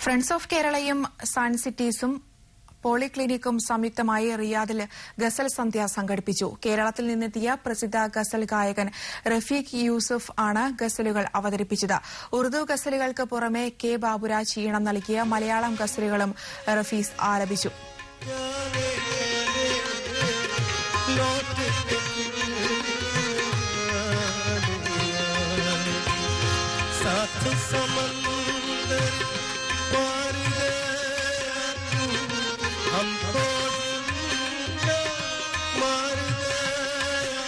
Friends of കേരളയും sun സിറ്റീസും പോളിക്ലിനിക്കും സംയുക്തമായി റിയാദിൽ ഗസൽ സന്ധ്യ സംഘടിപ്പിച്ചു. കേരളത്തിൽ നിന്നെത്തിയ പ്രസിദ്ധ ഗസൽ ഗായകൻ റഫീഖ് യൂസുഫ് ആണ് ഗസലുകൾ അവതരിപ്പിച്ചത്. ഉറുദു ഗസലുകൾക്ക് പുറമെ കെ ബാബുരാജ് ഈണം നൽകിയ മലയാളം ഗസലുകളും റഫീസ് ആലപിച്ചു. हमको मार गया